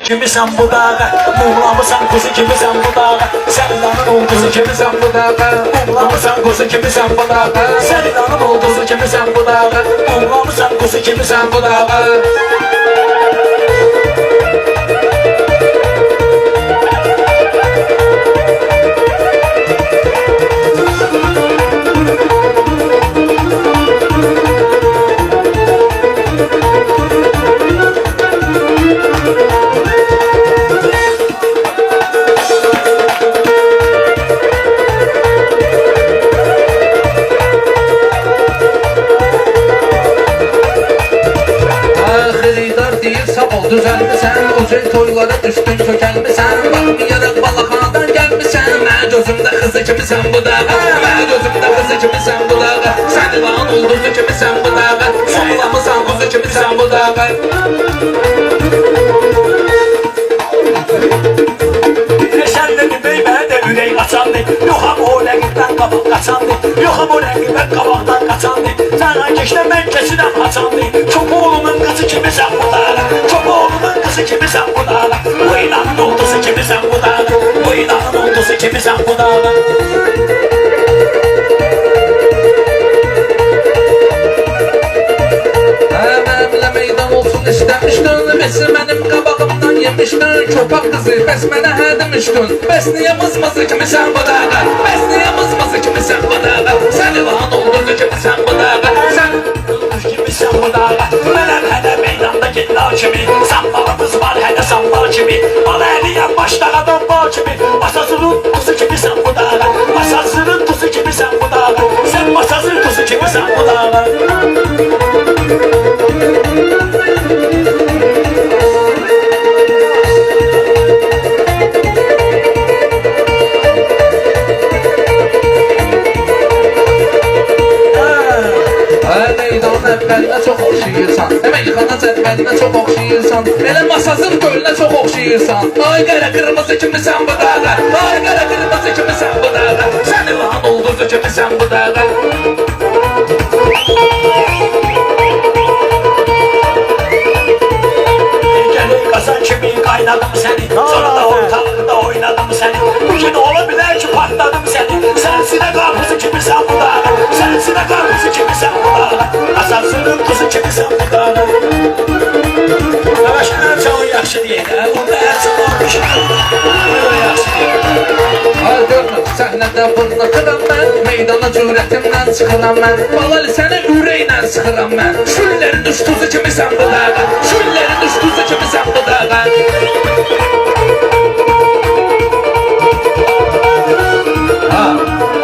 Kimisən bu dağa, muğlamısan kuzu kimisən bu dağa, səlidanın olduzu kimisən bu dağa, muğlamısan kuzu kimisən bu dağa, səlidanın olduzu kimisən bu dağa, muğlamısan kuzu kimisən bu dağa. Düzəlmisən, ucun toylara düşdün, kökəlmisən, baxmayaraq balaxanadan gəlmisən, mən gözümdə qızı kimisən bu dağa, mən gözümdə qızı kimisən bu dağa, sən ilan ulduzu kimisən bu dağa, sonlamısan kuzu kimisən bu dağa. Səndən beybə də ürək qaçandı, yoxam o rəqibdən qabaq qaçandı, yoxam o rəqibdən qabaqdan qaçandı, sənə keçdən mən keçirəm haçandı, çok oğlumun qızı kimisən bu dağa, çok oğlumun kızı kimisən bu dağa, bu ilanın oldusu kimisən bu dağa, bu ilanın oldusu kimisən bu dağa. Mənimlə meydan olsun istəmişdin, Messi mənim qabağımdan yemişdin, köpək qızı, bəs mənə hə demişdin, bəs niyə mızmızı kimisən bu dağa, bəs niyə mızmızı kimisən bu dağa, sən ilan olduzu kimisən bu dağa, sən Kimisən bu dağa, mənəm hələ meydanda gillar kimi, sambalımız var hələ sambal kimi, bal əliyəm başdağa domba kimi, masasının tuzu kimisən bu dağa, masasının tuzu kimisən bu dağa, sən masasının tuzu kimisən bu dağa. Əvvəlinə çox oxşayırsan, meyxana cədvəlinə çox oxşayırsan, elə masazın gölünə çox oxşayırsan, ay qara qırmızı kimisən bu dağa, ay qara qırmızı kimisən bu dağa, sən ilan ulduzu kimisən bu dağa. Gəlir qazan kimi qaynadım səni, sonra da ortalıqda oynadım səni, bugün ola bilər ki patladım səni, sənsinə qarpuzu kimisən bu dağa, sənsinə qarpuzu kimisən bu dağa, asasının tuzu kimisən bu dağa. Yavaşlar çok yaxşı deyil, burada ərsin olmuş, yaxşı deyil. Ay görmür, səhnədə fırlatıram mən, meydana cürətimdən çıxıram mən, balali səni ürəklə sıxıram mən, şüllərin üç tuzu kimisən bu dağa, şüllərin üç tuzu kimisən bu dağa.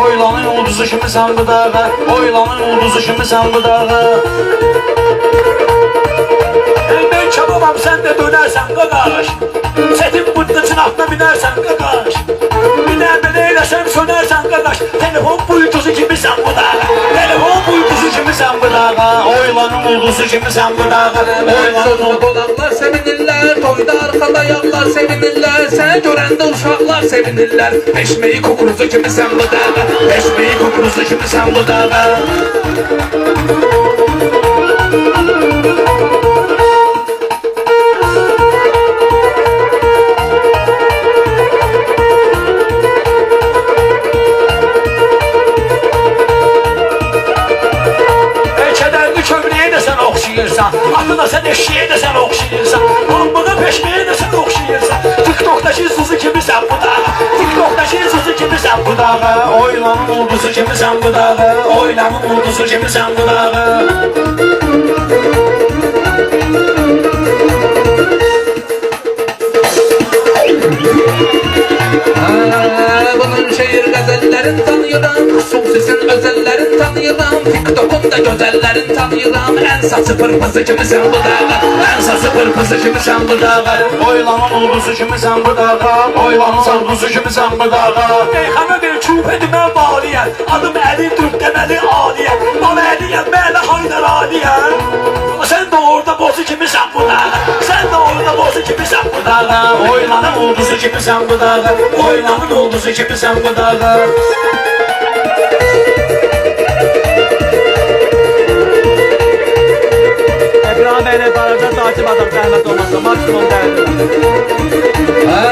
Oylanın ulduzu kimisən bu dağa, oylanın ulduzu kimisən bu dağa. Ben çabamam sen de dönersen qaqaş, setin bıddısın altına binersen qaqaş, biner eylesem sönersen qaqaş, telefon buyutusu kimisən bu dağa, telefon buyutusu kimisən bu dağa, oylanın ulduzu kimisən bu dağa, oylanın ulduzu. Qonaqlar sevinirlər, toyda arxada yağlar sevinirlər, səni görəndə uşaqlar sevinirlər, peşmeyi kukuruzu kimisən bu dağa, peşmeyi kukuruzu kimisən bu dağa. Atına sen eşeğe de sen okşayırsan, bombuna peşmeye de sen okşayırsan, TikTok'taki Suzu kimisən bu dağa, TikTok'taki Suzu kimisən bu dağa, oylanın ulduzu kimisən bu dağa, oylanın ulduzu kimisən bu dağa. Bunun şehir gazellerin tanıyıram, xüsusisin özellerin tanıyıram, TikTok'un da gözellerin tanıyıram, en sası pırpızı kimisən bu dağa, en sası pırpızı kimisən bu dağa, Oylanın ulduzu kimisən bu dağa, oylanın ulduzu kimisən bu dağa. Meyxana bir çup edimə baliyən, adım Əli Türk deməli aliyən, bal əliyən, mələ Haydar aliyən. Sen de orada bozu kimisən bu dağa, sen de orada bozu kimisən bu dağa, oylanın ulduzu kimisən bu dağa, oylanın ulduzu kimisən bu dağa. İbrahim Bey'le barajda Vacib adam zəhmət olmasa maksimum dərdir.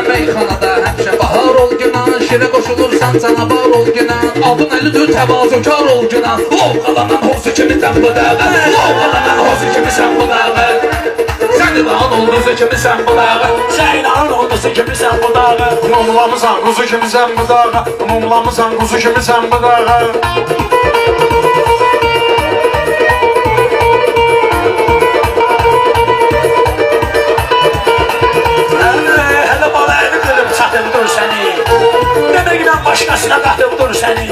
Meyxanada həmişə bahar ol günan, şirə qoşulursan canavar ol günan, adın əlidir təvazökar ol günan, lovğalanan hozu kimi sən bu dağı, lovğalanan hozu kimi sən bu dağı, sən ilan olduzu kimi sən bu dağı, Sən inan oldusu kimi sən bu dağı, Mumlamısan kuzu kimi sen bu dağa, mumlamısan kuzu kimi sen bu dağa. Hələ bala əli qılıb çatıbdır səni, deməkdən başqasına qatıbdır səni,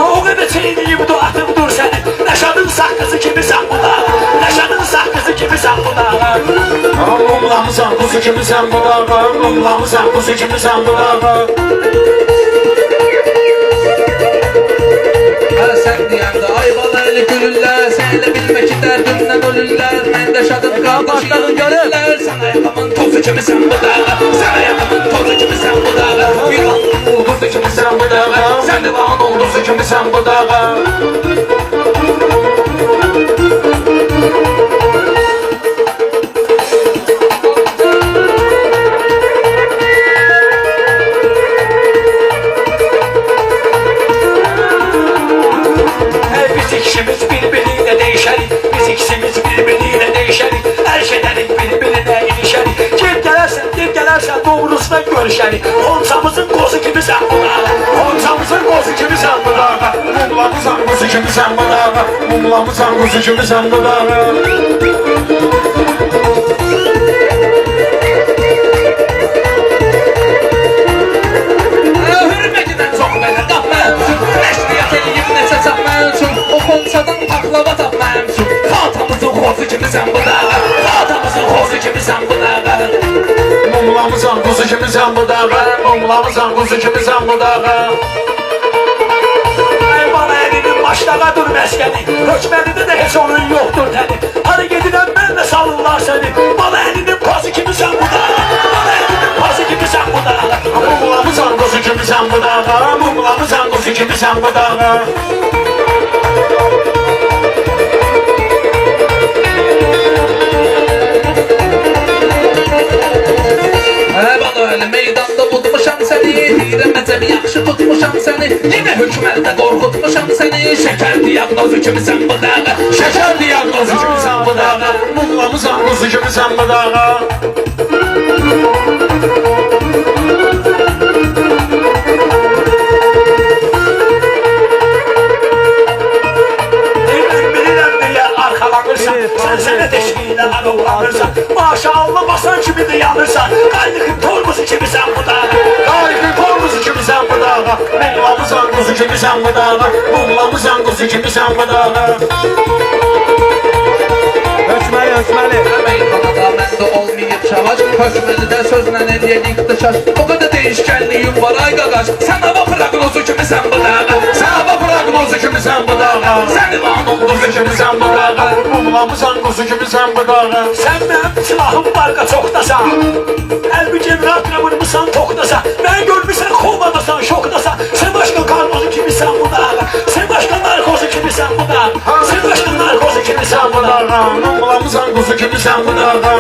o qədər çeyniyibdir atıbdır səni, Nəşadın saqqızı kimi sən bu dağı, Nəşadın saqqızı kimi sən bu dağı. Mumlamısan kuzu kimi sen bu dağa, mumlamısan kuzu kimi sen bu dağa. Sən deyəndə ayvalı əli gülürlər, sən elə bilmə ki dərdimdən ölürlər, mən də şadın qardaşıyım görürlər, sən ayağımın tozu kimi sən bu dağı, sən ayağımın tozu kimi sən bu dağı, yılan Kuzu kimi sen bu dağa, sən divan kuzu kimi sen bu dağa. Biz ikimiz birbiriyle değişerik, biz ikimiz birbiriyle değişerik, her şeyden birbirine ilişerik. Kim gelersen doğrusuna görüşerik, Honçamızın kozu gibi sen bu dağı, Honçamızın kozu gibi sen bu dağı. Mumlamısan kuzu kimi sen bu dağa, mumlamısan kuzu kimi sen bu dağa. Hürmətindən çox mənə qapmən üçün, nəşriyyat eləyib nəsə çapmən üçün, o Honçadan paxlava tapmən üçün, Xatamızın xozu kimi sən bu dağı, Xatamızın xozu kimi sən bu dağı. Mumlamısan kuzu kimi sen bu dağa, mumlamısan kuzu kimi sen bu dağa. Ey bana elinin başlağa dur məskəni, hökməlidə də heç onun yoxdur təni. Hadi gedirəm mənlə salırlar səni, bana elinin pazı kimi sən bu dağı, bana elinin pazı kimi sən bu dağı. Mumlamısan kuzu kimi sen bu dağa, mumlamısan kuzu kimi sen bu dağa. Bana öyle meydanda tutmuşam səni, deyirəm əcəb yaxşı tutmuşam səni, yenə hökməldə qorxutmuşam səni, şəkər diaqnozu kimi sən bu dağı, şəkər diaqnozu kimi sən bu dağı. Mumlamısan kuzu kimi sen bu dağa. Bilirəm deyə arxalanırsan, sən sənə deşkiylə ağıllanırsan, maşallah basan kimi də yanırsan, qaylıqın tormuzu kimi sən bu dağı, Harika korkusu kimi sen bu dağa, mumlamısan kuzu kimi sen bu dağa, mumlamısan kuzu kimi sen bu dağa. Hökməli, hökməli. Meyxanada məndə olmayıb çavaş, hökməlidə sözlə eləyədik dışaş, o qədər değişkənliyim var ay qaqaş, sən hava prognozu kimi sən bu dağı, sən hava prognozu kimi sən bu dağı, sən divan olduzu kimi sən bu dağı. Mumlamısan kuzu gibi sen bu dağa. Sən mənim silahım var qaçoqdasan, əlbi generator vurmuşsan toqdasan, mən görmüşsən kovadasan, şokdasan, sən başqa karnozu kimi sən bu dağı, sən başqa narkozu kimi sən bu dağı, sən başqa narkozu kimi sən bu dağı. Mumlamısan kuzu gibi sen bu dağa.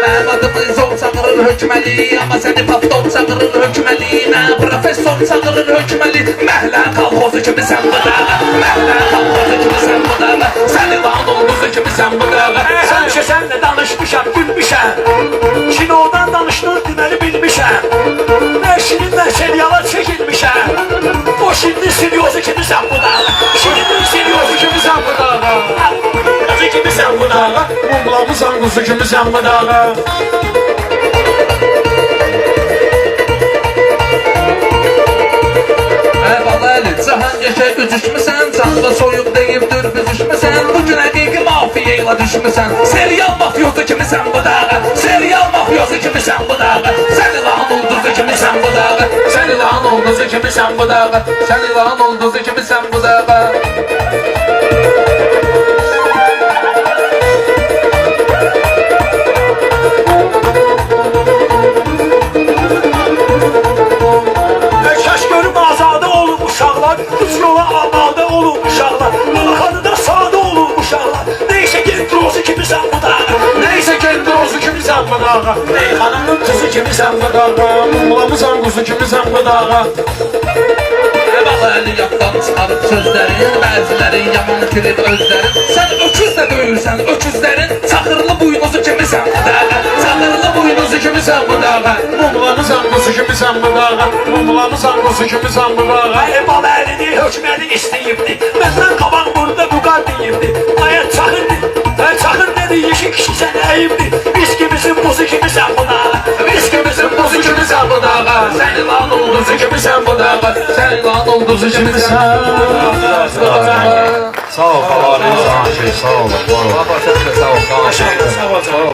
Mənim adımı zor çağırır hökməli, amma səni papdol çağırır hökməli, mən professor çağırır hökməli, məhlən kalxozu kimi sən bu dağı, məhlən kalxozu kimi sən bu dağı, sən ilan olduzu kimi sən bu dağı. Həmişə sənlə danışmışam, gülmüşəm, kinodan danışdın deməli bilmişəm, mən şirinlə seriala çəkilmişəm, o şirin seryozu kimi sən bu dağı, şirin seryozu kimi sən bu dağı, yazı kimi sən bu dağı. Mumlamısan kuzu gibi sen bu dağa. Əvvəl Cahangirə üzüşmüsən, canlı soyuq deyibdir büzüşmüsən, bugün həqiqi mafiya ilə düşmüsən, serial mafyozu kimi sən bu dağı, serial mafyozu kimi sən bu dağı, sən ilan ulduzu kimi sən bu dağı, sən ilan ulduzu kimi sən bu dağı, sən ilan ulduzu kimi sən bu dağı. Kaş görüm azadə olub uşaqlar, üç yola amadə olub uşaqlar. dağa Meyxananın kızı kimisən bu dağa Mumlamısan quzu kimisən bu dağa Əbəl yaddan çıxarıb sözlərin Bəzilərin yaman itirib özlərin Sən öküz də döyürsən öküzlərin Çaxırlı buynuzu kimisən bu dağa Çaxırlı buynuzu kimisən bu dağa Mumlamısan quzu kimisən bu dağa Mumlamısan quzu kimisən bu dağa Ay baba əlini hökməni istəyibdi. Məndən qabaq burada bu qar deyibdi. Ay çaxırdı. Ay çaxır dedi yeşil kişi sən əyibdi. Biz kimizin buzu kimisən bu dağa. Biz kimizin quzu kimisən bu dağa Sən ilan ulduzu kimisən bu dağa Sən ilan olduzu kimisən Sağ ol, sağ ol, sağ ol, sağ ol. Baba sen de sağ ol. Sağ ol.